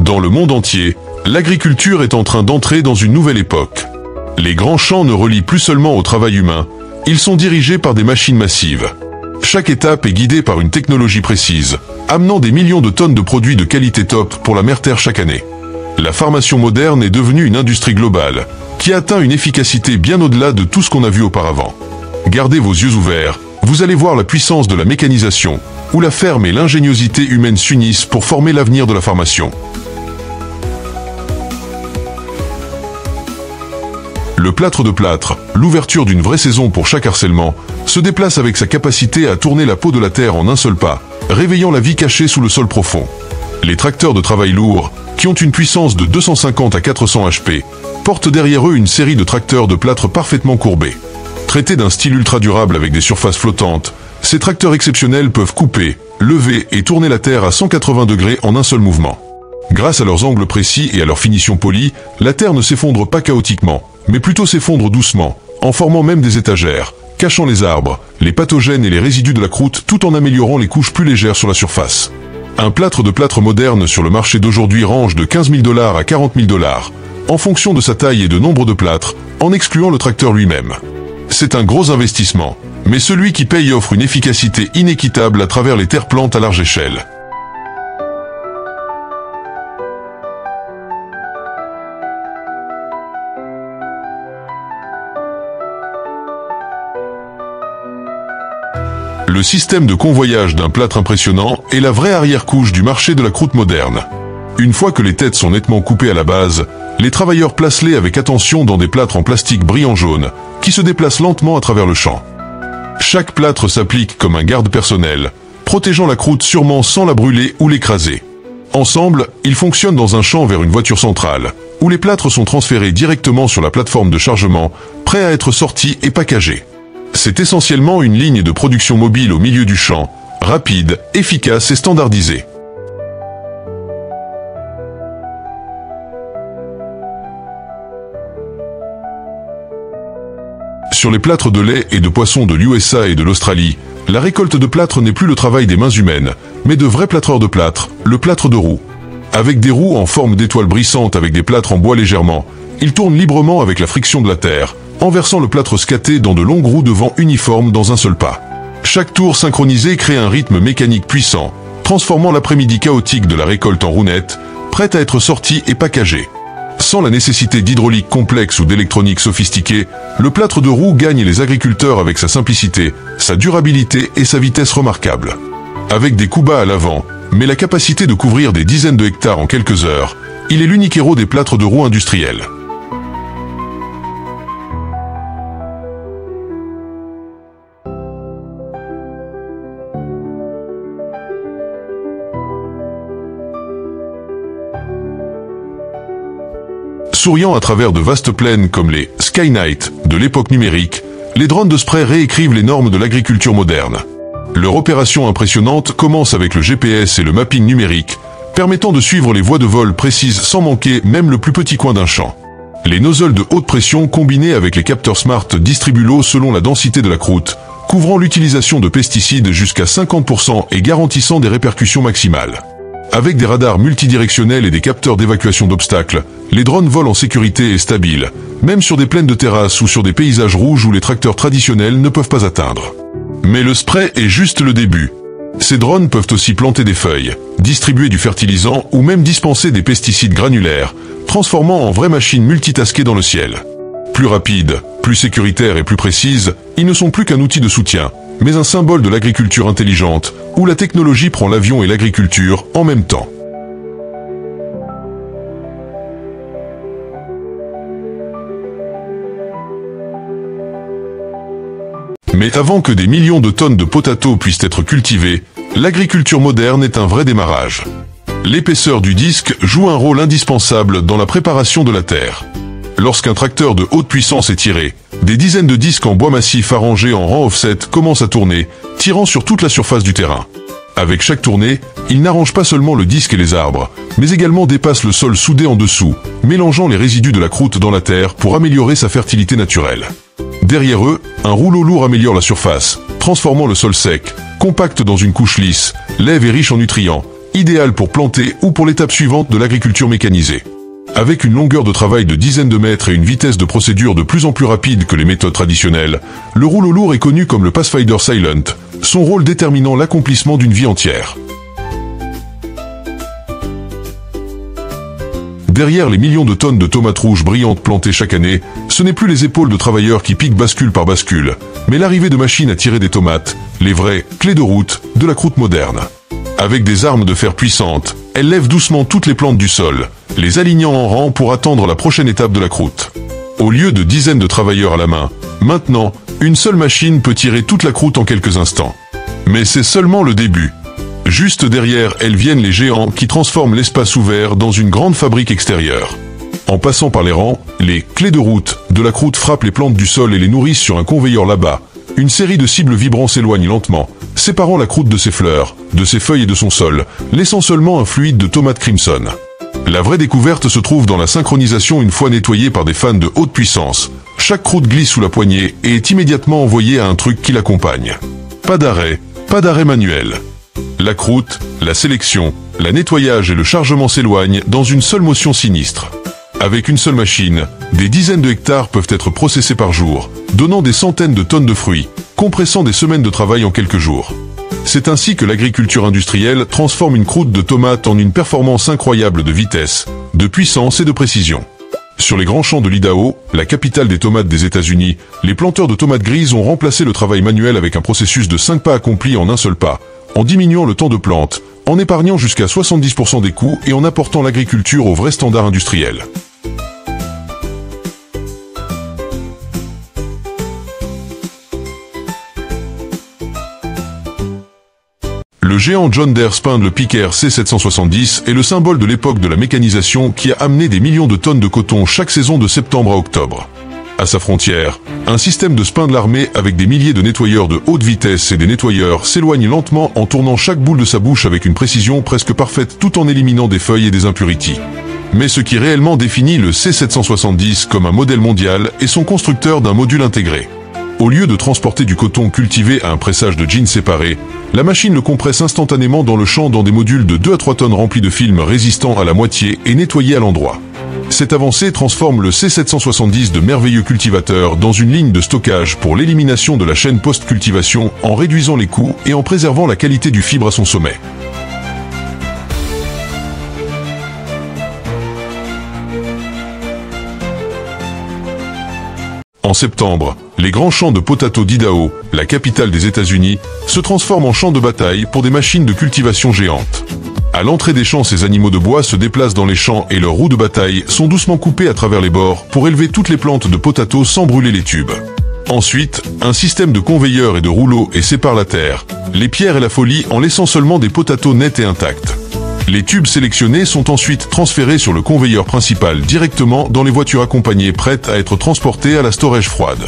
Dans le monde entier, l'agriculture est en train d'entrer dans une nouvelle époque. Les grands champs ne relient plus seulement au travail humain, ils sont dirigés par des machines massives. Chaque étape est guidée par une technologie précise, amenant des millions de tonnes de produits de qualité top pour la mère terre chaque année. La formation moderne est devenue une industrie globale, qui atteint une efficacité bien au-delà de tout ce qu'on a vu auparavant. Gardez vos yeux ouverts, vous allez voir la puissance de la mécanisation, où la ferme et l'ingéniosité humaine s'unissent pour former l'avenir de la formation. Le plâtre de plâtre, l'ouverture d'une vraie saison pour chaque harcèlement, se déplace avec sa capacité à tourner la peau de la terre en un seul pas, réveillant la vie cachée sous le sol profond. Les tracteurs de travail lourds, qui ont une puissance de 250 à 400 HP, portent derrière eux une série de tracteurs de plâtre parfaitement courbés. Traités d'un style ultra durable avec des surfaces flottantes, ces tracteurs exceptionnels peuvent couper, lever et tourner la terre à 180 degrés en un seul mouvement. Grâce à leurs angles précis et à leur finition polie, la terre ne s'effondre pas chaotiquement, mais plutôt s'effondre doucement, en formant même des étagères, cachant les arbres, les pathogènes et les résidus de la croûte tout en améliorant les couches plus légères sur la surface. Un plâtre de plâtre moderne sur le marché d'aujourd'hui range de 15 000 $ à 40 000 $, en fonction de sa taille et de nombre de plâtres, en excluant le tracteur lui-même. C'est un gros investissement, mais celui qui paye offre une efficacité inéquitable à travers les terres plantes à large échelle. Le système de convoyage d'un plâtre impressionnant est la vraie arrière-couche du marché de la croûte moderne. Une fois que les têtes sont nettement coupées à la base, les travailleurs placent-les avec attention dans des plâtres en plastique brillant jaune, qui se déplacent lentement à travers le champ. Chaque plâtre s'applique comme un garde personnel, protégeant la croûte sûrement sans la brûler ou l'écraser. Ensemble, ils fonctionnent dans un champ vers une voiture centrale, où les plâtres sont transférés directement sur la plateforme de chargement, prêts à être sortis et packagés. C'est essentiellement une ligne de production mobile au milieu du champ, rapide, efficace et standardisée. Sur les plâtres de lait et de poisson de l'USA et de l'Australie, la récolte de plâtre n'est plus le travail des mains humaines, mais de vrais plâtreurs de plâtre, le plâtre de roue. Avec des roues en forme d'étoiles brissantes avec des plâtres en bois légèrement, ils tournent librement avec la friction de la terre, en versant le plâtre scaté dans de longues roues de vent uniformes dans un seul pas. Chaque tour synchronisé crée un rythme mécanique puissant, transformant l'après-midi chaotique de la récolte en roue nette, prête à être sortie et packagée. Sans la nécessité d'hydraulique complexe ou d'électronique sophistiquée, le plâtre de roue gagne les agriculteurs avec sa simplicité, sa durabilité et sa vitesse remarquable. Avec des coups bas à l'avant, mais la capacité de couvrir des dizaines de hectares en quelques heures, il est l'unique héros des plâtres de roue industriels. Souriant à travers de vastes plaines comme les Skynight de l'époque numérique, les drones de spray réécrivent les normes de l'agriculture moderne. Leur opération impressionnante commence avec le GPS et le mapping numérique, permettant de suivre les voies de vol précises sans manquer même le plus petit coin d'un champ. Les nozzles de haute pression combinés avec les capteurs smart distribuent l'eau selon la densité de la croûte, couvrant l'utilisation de pesticides jusqu'à 50% et garantissant des répercussions maximales. Avec des radars multidirectionnels et des capteurs d'évacuation d'obstacles, les drones volent en sécurité et stabiles, même sur des plaines de terrasse ou sur des paysages rouges où les tracteurs traditionnels ne peuvent pas atteindre. Mais le spray est juste le début. Ces drones peuvent aussi planter des feuilles, distribuer du fertilisant ou même dispenser des pesticides granulaires, transformant en vraies machines multitaskées dans le ciel. Plus rapides, plus sécuritaires et plus précises, ils ne sont plus qu'un outil de soutien, mais un symbole de l'agriculture intelligente, où la technologie prend l'avion et l'agriculture en même temps. Mais avant que des millions de tonnes de potato puissent être cultivées, l'agriculture moderne est un vrai démarrage. L'épaisseur du disque joue un rôle indispensable dans la préparation de la terre. Lorsqu'un tracteur de haute puissance est tiré, des dizaines de disques en bois massif arrangés en rang offset commencent à tourner, tirant sur toute la surface du terrain. Avec chaque tournée, ils n'arrangent pas seulement le disque et les arbres, mais également dépassent le sol soudé en dessous, mélangeant les résidus de la croûte dans la terre pour améliorer sa fertilité naturelle. Derrière eux, un rouleau lourd améliore la surface, transformant le sol sec, compact dans une couche lisse, lève et riche en nutriments, idéal pour planter ou pour l'étape suivante de l'agriculture mécanisée. Avec une longueur de travail de dizaines de mètres et une vitesse de procédure de plus en plus rapide que les méthodes traditionnelles, le rouleau lourd est connu comme le Pathfinder Silent, son rôle déterminant l'accomplissement d'une vie entière. Derrière les millions de tonnes de tomates rouges brillantes plantées chaque année, ce n'est plus les épaules de travailleurs qui piquent bascule par bascule, mais l'arrivée de machines à tirer des tomates, les vraies clés de route de la croûte moderne. Avec des armes de fer puissantes, elles lèvent doucement toutes les plantes du sol, les alignant en rang pour attendre la prochaine étape de la croûte. Au lieu de dizaines de travailleurs à la main, maintenant, une seule machine peut tirer toute la croûte en quelques instants. Mais c'est seulement le début. Juste derrière elles viennent les géants qui transforment l'espace ouvert dans une grande fabrique extérieure. En passant par les rangs, les clés de route de la croûte frappent les plantes du sol et les nourrissent sur un conveyor là-bas. Une série de cibles vibrants s'éloigne lentement, séparant la croûte de ses fleurs, de ses feuilles et de son sol, laissant seulement un fluide de tomates crimson. La vraie découverte se trouve dans la synchronisation une fois nettoyée par des fans de haute puissance. Chaque croûte glisse sous la poignée et est immédiatement envoyée à un truc qui l'accompagne. Pas d'arrêt manuel. La croûte, la sélection, le nettoyage et le chargement s'éloignent dans une seule motion sinistre. Avec une seule machine, des dizaines de hectares peuvent être processés par jour, donnant des centaines de tonnes de fruits, compressant des semaines de travail en quelques jours. C'est ainsi que l'agriculture industrielle transforme une croûte de tomates en une performance incroyable de vitesse, de puissance et de précision. Sur les grands champs de l'Idaho, la capitale des tomates des États-Unis, les planteurs de tomates grises ont remplacé le travail manuel avec un processus de 5 pas accompli en un seul pas, en diminuant le temps de plante, en épargnant jusqu'à 70% des coûts et en apportant l'agriculture au vrai standard industriel. Le géant John Deere Spindle Picker C770 est le symbole de l'époque de la mécanisation qui a amené des millions de tonnes de coton chaque saison de septembre à octobre. À sa frontière, un système de spindle armé avec des milliers de nettoyeurs de haute vitesse et des nettoyeurs s'éloigne lentement en tournant chaque boule de sa bouche avec une précision presque parfaite tout en éliminant des feuilles et des impurités. Mais ce qui réellement définit le C770 comme un modèle mondial est son constructeur d'un module intégré. Au lieu de transporter du coton cultivé à un pressage de jeans séparé, la machine le compresse instantanément dans le champ dans des modules de 2 à 3 tonnes remplis de films résistants à la moitié et nettoyés à l'endroit. Cette avancée transforme le C770 de merveilleux cultivateur dans une ligne de stockage pour l'élimination de la chaîne post-cultivation en réduisant les coûts et en préservant la qualité du fibre à son sommet. En septembre, les grands champs de potato d'Idaho, la capitale des États-Unis, se transforment en champs de bataille pour des machines de cultivation géantes. À l'entrée des champs, ces animaux de bois se déplacent dans les champs et leurs roues de bataille sont doucement coupées à travers les bords pour élever toutes les plantes de potato sans brûler les tubes. Ensuite, un système de conveyeurs et de rouleaux sépare la terre, les pierres et la feuille en laissant seulement des potatos nets et intacts. Les tubes sélectionnés sont ensuite transférés sur le conveyeur principal directement dans les voitures accompagnées prêtes à être transportées à la storage froide.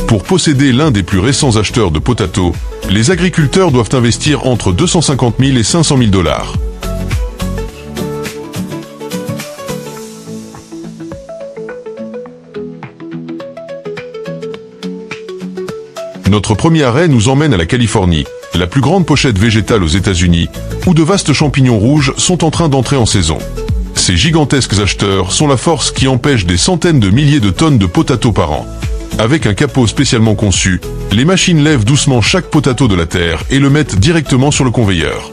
Pour posséder l'un des plus récents acheteurs de potato, les agriculteurs doivent investir entre 250 000 et 500 000 $. Notre premier arrêt nous emmène à la Californie, la plus grande pochette végétale aux États-Unis, où de vastes champignons rouges sont en train d'entrer en saison. Ces gigantesques acheteurs sont la force qui empêche des centaines de milliers de tonnes de potato par an. Avec un capot spécialement conçu, les machines lèvent doucement chaque potato de la terre et le mettent directement sur le conveyeur.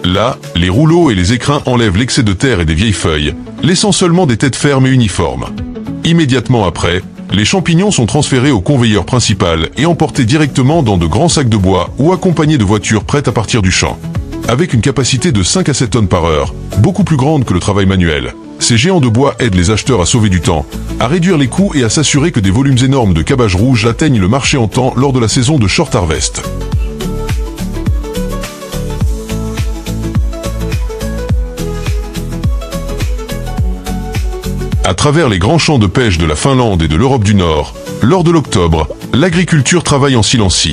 Là, les rouleaux et les écrins enlèvent l'excès de terre et des vieilles feuilles, laissant seulement des têtes fermes et uniformes. Immédiatement après, les champignons sont transférés au conveyeur principal et emportés directement dans de grands sacs de bois ou accompagnés de voitures prêtes à partir du champ. Avec une capacité de 5 à 7 tonnes par heure, beaucoup plus grande que le travail manuel, ces géants de bois aident les acheteurs à sauver du temps, à réduire les coûts et à s'assurer que des volumes énormes de cabage rouge atteignent le marché en temps lors de la saison de short harvest. À travers les grands champs de pêche de la Finlande et de l'Europe du Nord, lors de l'octobre, l'agriculture travaille en silence.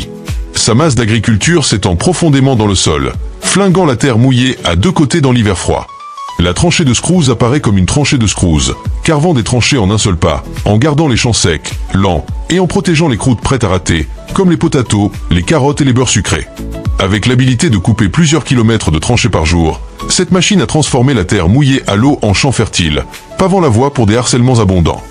Sa masse d'agriculture s'étend profondément dans le sol, flinguant la terre mouillée à deux côtés dans l'hiver froid. La tranchée de Screws apparaît comme une tranchée de Screws, carvant des tranchées en un seul pas, en gardant les champs secs, lents, et en protégeant les croûtes prêtes à rater, comme les potatos, les carottes et les beurres sucrés. Avec l'habilité de couper plusieurs kilomètres de tranchées par jour, cette machine a transformé la terre mouillée à l'eau en champ fertile, pavant la voie pour des harcèlements abondants.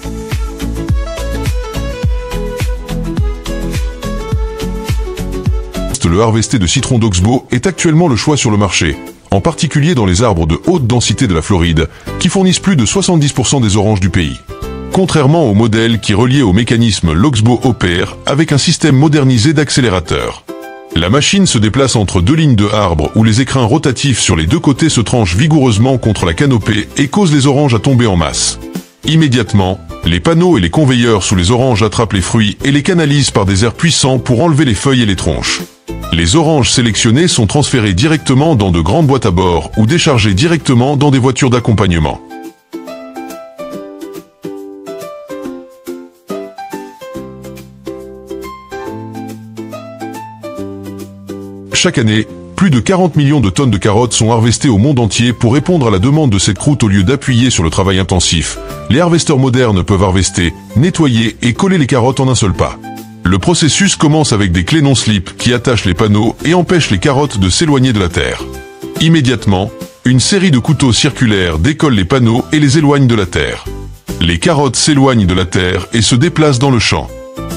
Le harvesté de citron d'Oxbow est actuellement le choix sur le marché, en particulier dans les arbres de haute densité de la Floride, qui fournissent plus de 70% des oranges du pays. Contrairement au modèle qui reliait au mécanisme l'Oxbow opère avec un système modernisé d'accélérateur. La machine se déplace entre deux lignes de arbres où les écrins rotatifs sur les deux côtés se tranchent vigoureusement contre la canopée et causent les oranges à tomber en masse. Immédiatement, les panneaux et les conveyeurs sous les oranges attrapent les fruits et les canalisent par des airs puissants pour enlever les feuilles et les tronches. Les oranges sélectionnées sont transférées directement dans de grandes boîtes à bord ou déchargées directement dans des voitures d'accompagnement. Chaque année, plus de 40 millions de tonnes de carottes sont harvestées au monde entier pour répondre à la demande de cette croûte au lieu d'appuyer sur le travail intensif. Les harvesteurs modernes peuvent harvester, nettoyer et coller les carottes en un seul pas. Le processus commence avec des clés non-slip qui attachent les panneaux et empêchent les carottes de s'éloigner de la terre. Immédiatement, une série de couteaux circulaires décolle les panneaux et les éloigne de la terre. Les carottes s'éloignent de la terre et se déplacent dans le champ.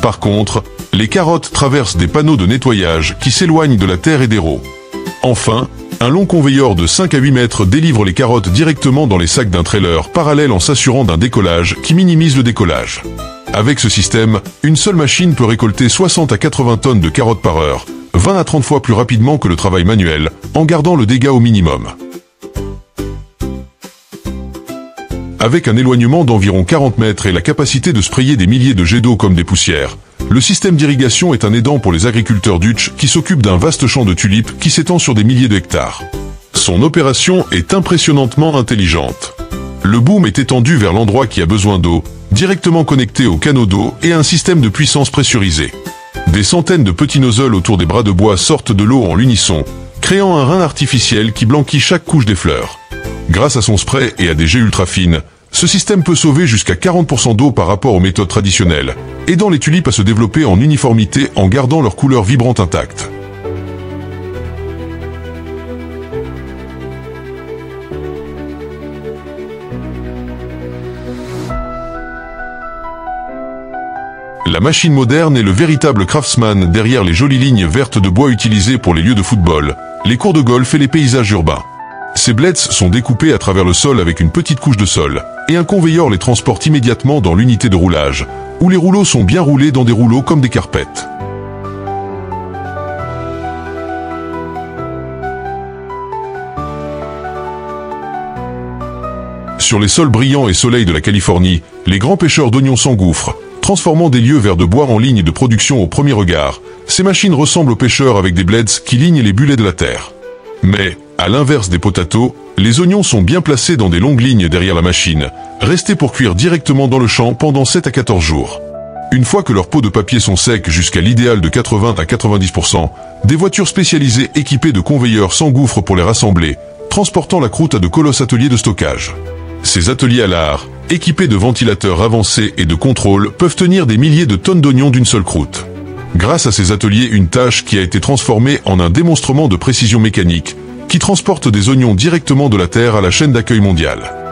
Par contre, les carottes traversent des panneaux de nettoyage qui s'éloignent de la terre et des rots. Enfin, un long conveyeur de 5 à 8 mètres délivre les carottes directement dans les sacs d'un trailer parallèle en s'assurant d'un décollage qui minimise le décollage. Avec ce système, une seule machine peut récolter 60 à 80 tonnes de carottes par heure, 20 à 30 fois plus rapidement que le travail manuel, en gardant le dégât au minimum. Avec un éloignement d'environ 40 mètres et la capacité de sprayer des milliers de jets d'eau comme des poussières, le système d'irrigation est un aidant pour les agriculteurs Dutch qui s'occupent d'un vaste champ de tulipes qui s'étend sur des milliers d'hectares. Son opération est impressionnantement intelligente. Le boom est étendu vers l'endroit qui a besoin d'eau, directement connecté au canot d'eau et à un système de puissance pressurisé. Des centaines de petits nozzles autour des bras de bois sortent de l'eau en l'unisson, créant un rein artificiel qui blanquit chaque couche des fleurs. Grâce à son spray et à des jets ultra fines, ce système peut sauver jusqu'à 40% d'eau par rapport aux méthodes traditionnelles, aidant les tulipes à se développer en uniformité en gardant leur couleur vibrante intacte. La machine moderne est le véritable craftsman derrière les jolies lignes vertes de bois utilisées pour les lieux de football, les cours de golf et les paysages urbains. Ces blades sont découpés à travers le sol avec une petite couche de sol, et un conveyeur les transporte immédiatement dans l'unité de roulage, où les rouleaux sont bien roulés dans des rouleaux comme des carpettes. Sur les sols brillants et soleils de la Californie, les grands pêcheurs d'oignons s'engouffrent, transformant des lieux verts de bois en lignes de production au premier regard. Ces machines ressemblent aux pêcheurs avec des blades qui lignent les bulets de la terre. Mais, à l'inverse des potatoes, les oignons sont bien placés dans des longues lignes derrière la machine, restés pour cuire directement dans le champ pendant 7 à 14 jours. Une fois que leurs pots de papier sont secs jusqu'à l'idéal de 80 à 90%, des voitures spécialisées équipées de conveyeurs s'engouffrent pour les rassembler, transportant la croûte à de colosses ateliers de stockage. Ces ateliers à l'art, équipés de ventilateurs avancés et de contrôle, peuvent tenir des milliers de tonnes d'oignons d'une seule croûte. Grâce à ces ateliers, une tâche qui a été transformée en un démonstrement de précision mécanique, qui transporte des oignons directement de la terre à la chaîne d'accueil mondiale.